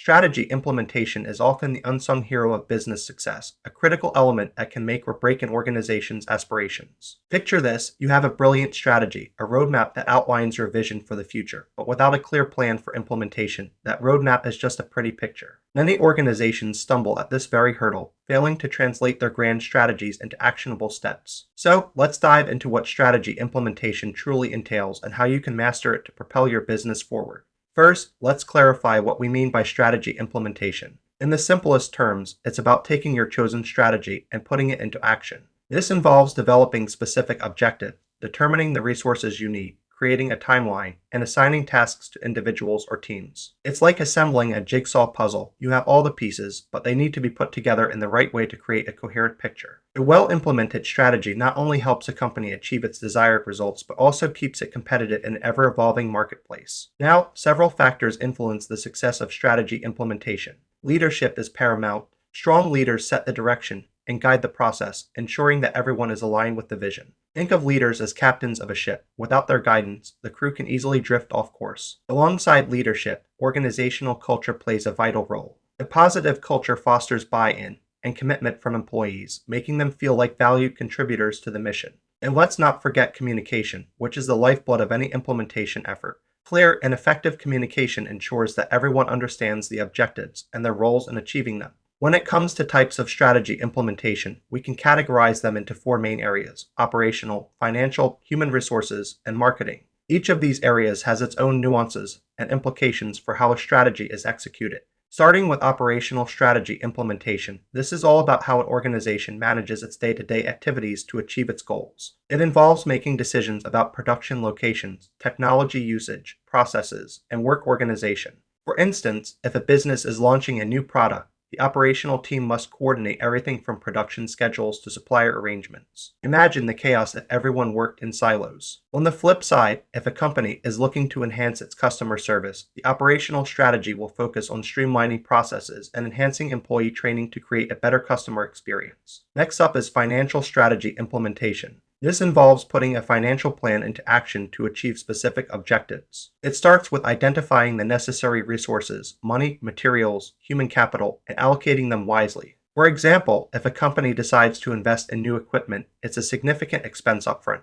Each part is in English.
Strategy implementation is often the unsung hero of business success, a critical element that can make or break an organization's aspirations. Picture this: you have a brilliant strategy, a roadmap that outlines your vision for the future, but without a clear plan for implementation, that roadmap is just a pretty picture. Many organizations stumble at this very hurdle, failing to translate their grand strategies into actionable steps. So, let's dive into what strategy implementation truly entails and how you can master it to propel your business forward. First, let's clarify what we mean by strategy implementation. In the simplest terms, it's about taking your chosen strategy and putting it into action. This involves developing specific objectives, determining the resources you need, creating a timeline, and assigning tasks to individuals or teams. It's like assembling a jigsaw puzzle. You have all the pieces, but they need to be put together in the right way to create a coherent picture. A well-implemented strategy not only helps a company achieve its desired results, but also keeps it competitive in an ever-evolving marketplace. Now, several factors influence the success of strategy implementation. Leadership is paramount. Strong leaders set the direction and guide the process, ensuring that everyone is aligned with the vision. Think of leaders as captains of a ship. Without their guidance, the crew can easily drift off course. Alongside leadership, organizational culture plays a vital role. A positive culture fosters buy-in and commitment from employees, making them feel like valued contributors to the mission. And let's not forget communication, which is the lifeblood of any implementation effort. Clear and effective communication ensures that everyone understands the objectives and their roles in achieving them. When it comes to types of strategy implementation, we can categorize them into four main areas: operational, financial, human resources, and marketing. Each of these areas has its own nuances and implications for how a strategy is executed. Starting with operational strategy implementation, this is all about how an organization manages its day-to-day activities to achieve its goals. It involves making decisions about production locations, technology usage, processes, and work organization. For instance, if a business is launching a new product, the operational team must coordinate everything from production schedules to supplier arrangements. Imagine the chaos if everyone worked in silos. On the flip side, if a company is looking to enhance its customer service, the operational strategy will focus on streamlining processes and enhancing employee training to create a better customer experience. Next up is financial strategy implementation. This involves putting a financial plan into action to achieve specific objectives. It starts with identifying the necessary resources, money, materials, human capital, and allocating them wisely. For example, if a company decides to invest in new equipment, it's a significant expense upfront,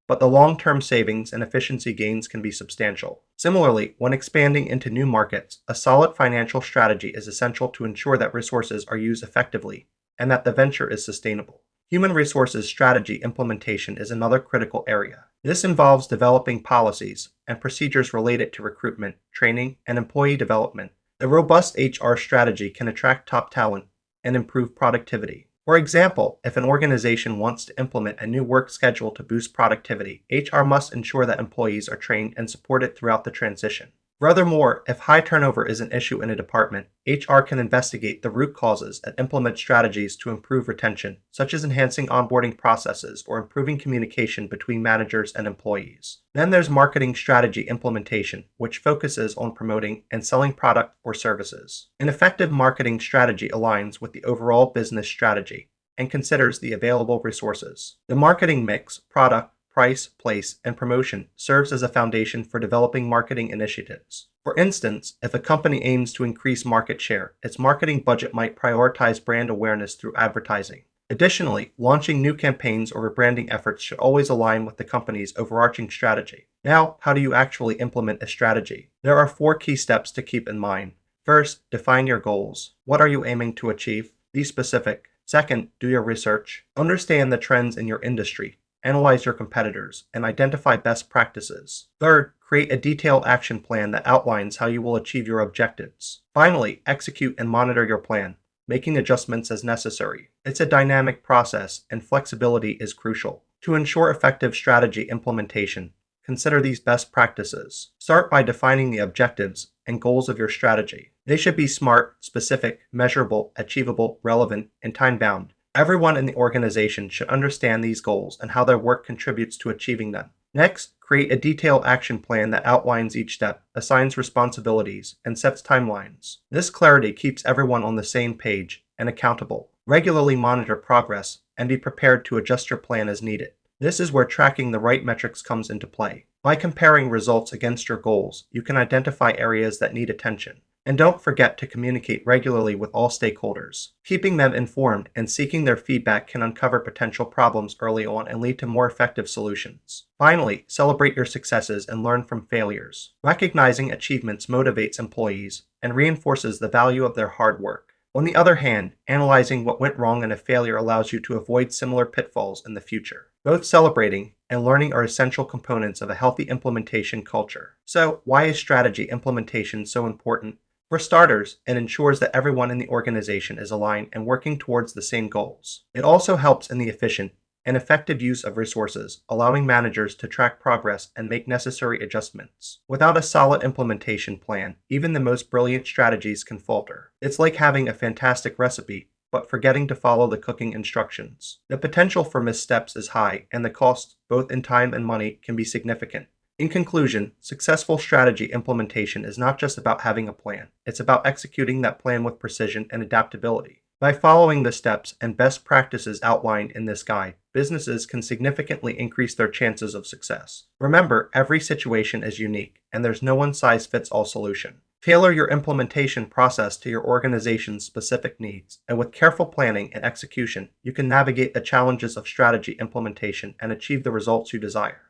but the long-term savings and efficiency gains can be substantial. Similarly, when expanding into new markets, a solid financial strategy is essential to ensure that resources are used effectively and that the venture is sustainable. Human resources strategy implementation is another critical area. This involves developing policies and procedures related to recruitment, training, and employee development. A robust HR strategy can attract top talent and improve productivity. For example, if an organization wants to implement a new work schedule to boost productivity, HR must ensure that employees are trained and supported throughout the transition. Furthermore, if high turnover is an issue in a department, HR can investigate the root causes and implement strategies to improve retention, such as enhancing onboarding processes or improving communication between managers and employees. Then there's marketing strategy implementation, which focuses on promoting and selling product or services. An effective marketing strategy aligns with the overall business strategy and considers the available resources. The marketing mix, product, price, place, and promotion serves as a foundation for developing marketing initiatives. For instance, if a company aims to increase market share, its marketing budget might prioritize brand awareness through advertising. Additionally, launching new campaigns or rebranding efforts should always align with the company's overarching strategy. Now, how do you actually implement a strategy? There are 4 key steps to keep in mind. First, define your goals. What are you aiming to achieve? Be specific. Second, do your research. Understand the trends in your industry. Analyze your competitors, and identify best practices. Third, create a detailed action plan that outlines how you will achieve your objectives. Finally, execute and monitor your plan, making adjustments as necessary. It's a dynamic process, and flexibility is crucial. To ensure effective strategy implementation, consider these best practices. Start by defining the objectives and goals of your strategy. They should be smart, specific, measurable, achievable, relevant, and time-bound. Everyone in the organization should understand these goals and how their work contributes to achieving them. Next, create a detailed action plan that outlines each step, assigns responsibilities, and sets timelines. This clarity keeps everyone on the same page and accountable. Regularly monitor progress and be prepared to adjust your plan as needed. This is where tracking the right metrics comes into play. By comparing results against your goals, you can identify areas that need attention And don't forget to communicate regularly with all stakeholders. Keeping them informed and seeking their feedback can uncover potential problems early on and lead to more effective solutions. Finally, celebrate your successes and learn from failures. Recognizing achievements motivates employees and reinforces the value of their hard work. On the other hand, analyzing what went wrong in a failure allows you to avoid similar pitfalls in the future. Both celebrating and learning are essential components of a healthy implementation culture. So, why is strategy implementation so important? For starters, it ensures that everyone in the organization is aligned and working towards the same goals. It also helps in the efficient and effective use of resources, allowing managers to track progress and make necessary adjustments. Without a solid implementation plan, even the most brilliant strategies can falter. It's like having a fantastic recipe, but forgetting to follow the cooking instructions. The potential for missteps is high, and the cost, both in time and money, can be significant. In conclusion, successful strategy implementation is not just about having a plan, it's about executing that plan with precision and adaptability. By following the steps and best practices outlined in this guide, businesses can significantly increase their chances of success. Remember, every situation is unique, and there's no one-size-fits-all solution. Tailor your implementation process to your organization's specific needs, and with careful planning and execution, you can navigate the challenges of strategy implementation and achieve the results you desire.